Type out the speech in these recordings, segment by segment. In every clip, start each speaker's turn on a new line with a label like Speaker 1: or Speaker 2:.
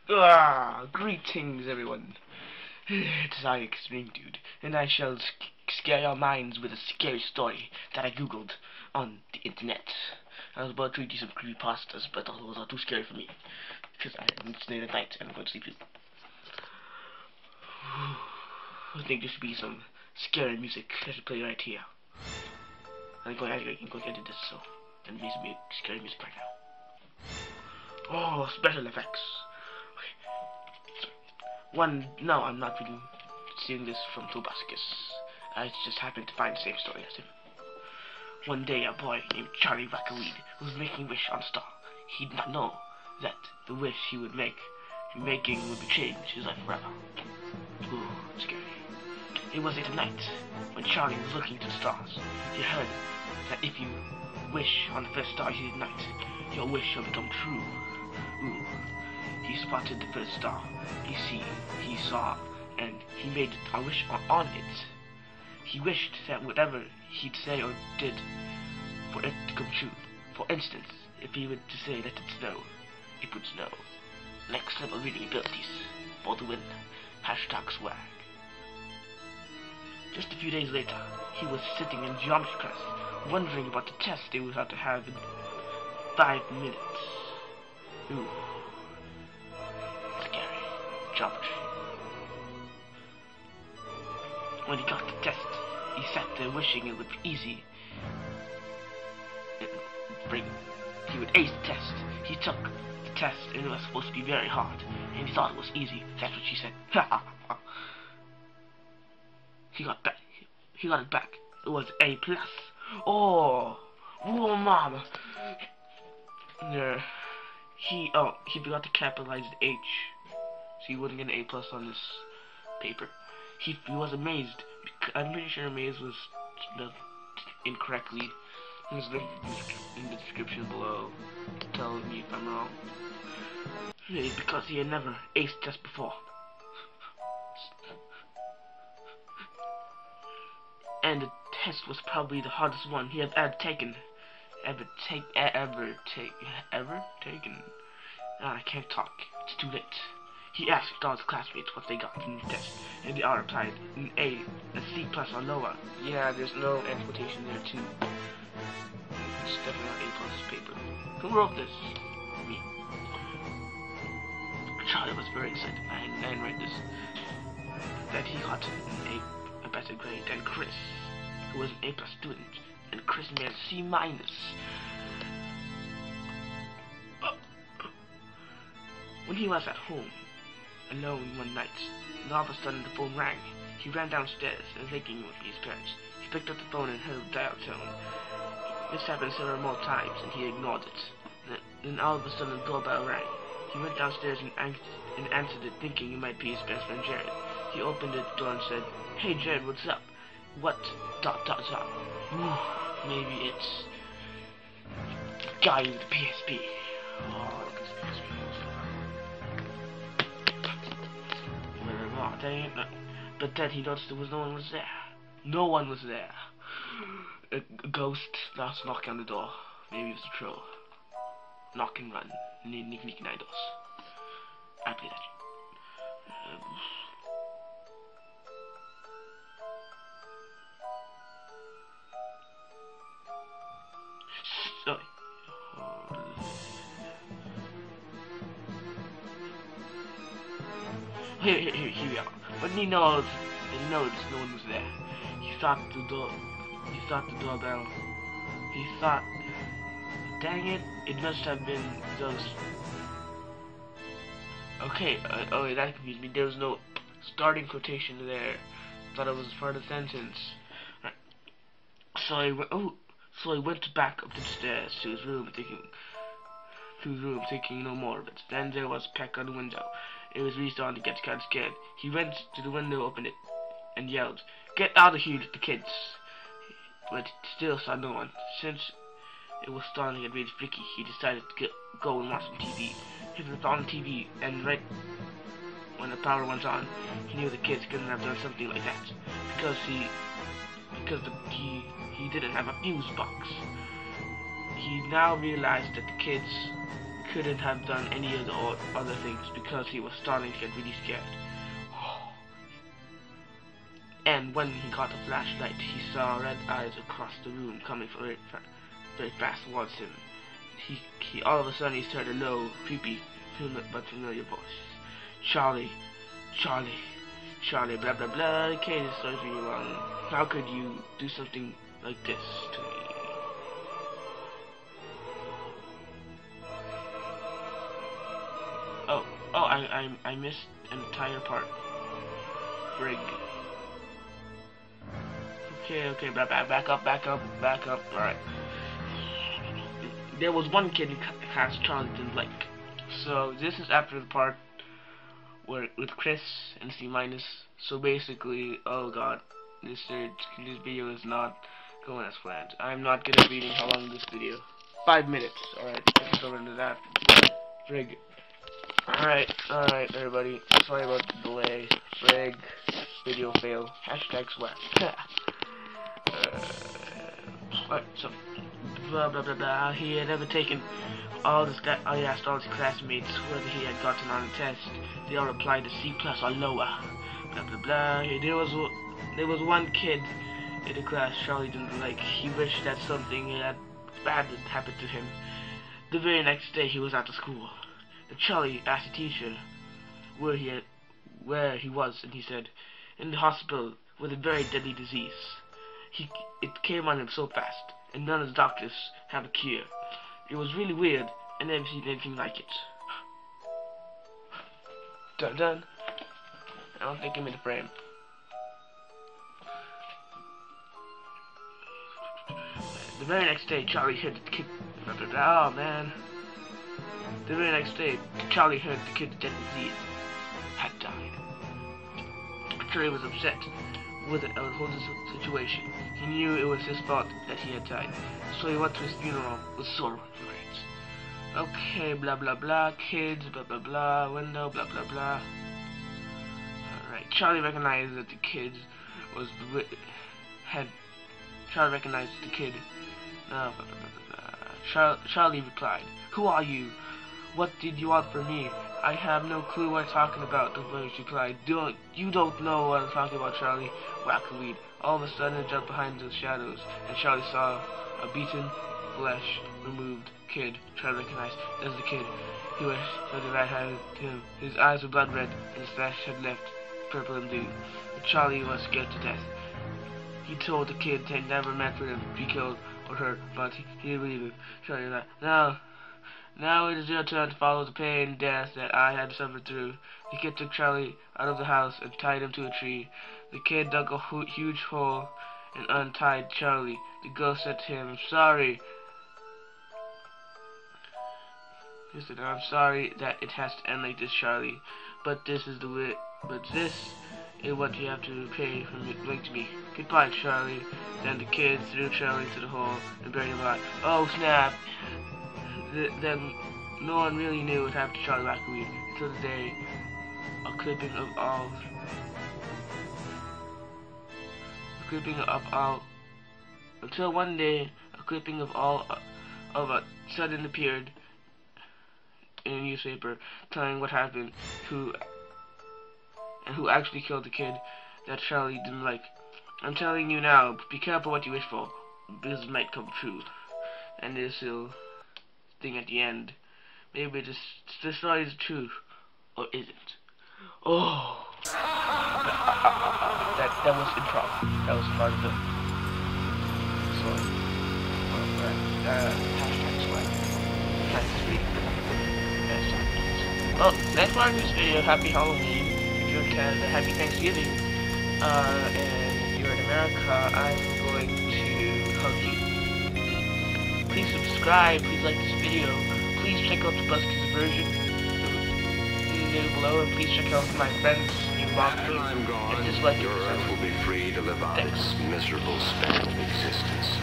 Speaker 1: Greetings, everyone. It's I, ExtremeDude, and I shall scare your minds with a scary story that I googled on the internet. I was about to read you some creepypastas, but those are too scary for me because it's late at night and I'm going to sleep. I think there should be some scary music that should play right here. I'm going to edit this, so and be some scary music right now. Oh, special effects. No, I'm not really seeing this from Tobascus. I just happened to find the same story as him. One day, a boy named Charlie Rackaweed was making a wish on a star. He did not know that the wish he would make, making would change his life forever. Ooh, scary. It was late at night when Charlie was looking to the stars. He heard that if you wish on the first star you did night, your wish will become true. Ooh. He spotted the first star. He saw, and he made a wish on it. He wished that whatever he'd say or did for it to come true. For instance, if he were to say let it snow, it would snow. Next level reading abilities for the win. #swag. Just a few days later, he was sitting in geometry class, wondering about the test they would have to have in 5 minutes. Ooh. Geometry. When he got the test, he sat there wishing it would be easy. He would ace the test. He took the test and it was supposed to be very hard, and he thought it was easy. That's what she said. He got back. He got it back. It was A+. Oh, mom. He forgot to capitalize the H. So he wouldn't get an A+ on this paper. He was amazed. I'm pretty sure amazed was spelled incorrectly. There's a link in the description below telling me if I'm wrong. Because he had never aced test before. And the test was probably the hardest one he had ever taken. Ever taken. I can't talk. It's too late. He asked all his classmates what they got in the test, and they all replied an A, a C+ or lower. Yeah, there's no explanation there too. It's definitely not A+ paper. Who wrote this? Me. Charlie was very excited. I read this. That he got a better grade than Chris, who was an A+ student, and Chris made a C-. When he was at home, alone one night, and all of a sudden the phone rang. He ran downstairs and thinking it would be his parents. He picked up the phone and heard a dial tone. This happened several more times and he ignored it. Then all of a sudden the doorbell rang. He went downstairs and answered it thinking it might be his best friend Jared. He opened the door and said, "Hey Jared, what's up?" "What? ... Maybe it's the guy with the PSP. Oh, look at this PSP. But then he noticed no one was there. No one was there. A ghost last knocking on the door. Maybe it was a troll. Knock and run. Nick Nidos. I play that. Sorry. Here we are. But he noticed no one was there. He thought the doorbell. He thought, dang it, it must have been those. Okay, that confused me. There was no starting quotation there. Thought it was part of the sentence. Right. So I went back up the stairs to his room, thinking no more of it. Then there was a peck on the window. It was really starting to get kind of scared. He went to the window, opened it, and yelled, "Get out of here, the kids!" But still saw no one. Since it was starting to get really freaky, he decided to go and watch some TV. He was on TV, and right when the power went on, he knew the kids couldn't have done something like that because he didn't have a fuse box. He now realized that the kids couldn't have done any of the other things because he was starting to get really scared. And when he got a flashlight, he saw red eyes across the room coming very fast towards him. He all of a sudden he heard a low, creepy, but familiar voice. Charlie, Charlie, Charlie, blah blah blah. Okay, this story for you long. How could you do something like this to me? Oh, I missed an entire part. Frig. Okay, back up. Alright. There was one kid in class Charlie didn't like. So this is after the part where with Chris and C-. So basically, oh god, this video is not going as planned. I'm not good at reading how long this video. 5 minutes. Alright, let's go into that. Frig. Alright, everybody. Sorry about the delay. Frig. Video fail. Hashtag swag. Alright, so blah blah blah blah. He had ever taken all this guy. He asked all his classmates whether he had gotten on a test. They all replied to C+ or lower. Blah blah blah. There was one kid in the class Charlie didn't like. He wished that something bad had happened to him. The very next day he was at the school. Charlie asked the teacher where he was, and he said, in the hospital with a very deadly disease. It came on him so fast, and none of the doctors have a cure. It was really weird, and never seen anything like it. Dun dun. I don't think I'm in the frame. The very next day, Charlie heard the kid. Oh man. The very next day, Charlie heard the kid's deadly disease had died. Charlie was upset with the whole situation. He knew it was his fault that he had died, so he went to his funeral with sore regrets. Okay, blah blah blah, kids, blah blah blah, window, blah blah blah. Alright, Charlie recognized that the kid was Charlie recognized the kid. Blah, blah, blah, blah. Charlie replied, "Who are you? What did you want from me? I have no clue what I'm talking about," the voice replied. You don't know what I'm talking about, Charlie. Wackweed. All of a sudden it jumped behind the shadows, and Charlie saw a beaten, flesh removed kid. Charlie recognized that was the kid. He was the rat had him. His eyes were blood red, and his flesh had left purple and blue. But Charlie was scared to death. He told the kid they never meant for him to be killed or hurt, but he didn't believe him. Charlie was like, Now it is your turn to follow the pain and death that I had suffered through. The kid took Charlie out of the house and tied him to a tree. The kid dug a huge hole and untied Charlie. The ghost said to him, "I'm sorry." He said, "I'm sorry that it has to end like this, Charlie. But this is what you have to pay for doing to me. Goodbye, Charlie." Then the kid threw Charlie into the hole and buried him alive. Oh snap! Then no one really knew what happened to Charlie Wackweed until the day until one day a clipping of a sudden appeared in a newspaper telling what happened, who actually killed the kid that Charlie didn't like. I'm telling you now, be careful what you wish for, because it might come true. And this will thing at the end. Maybe the story is true, or isn't. Oh, that was improv. That was part of the story. Hashtag swag. Well, next part of this video, happy Halloween. If you're in Canada, happy Thanksgiving. And if you're in America, I'm going to hug you. Please subscribe, please like this video, please check out the Buzzkids version below, and please check out my friends' new blog page. And just like it,
Speaker 2: Earth will be free to live out its miserable span of existence.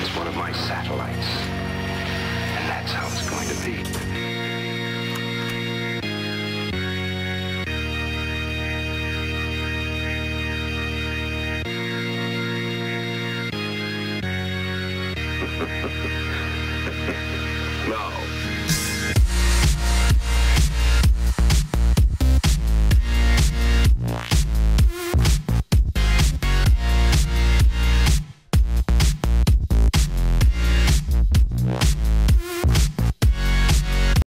Speaker 2: It's one of my satellites, and that's how it's going to be.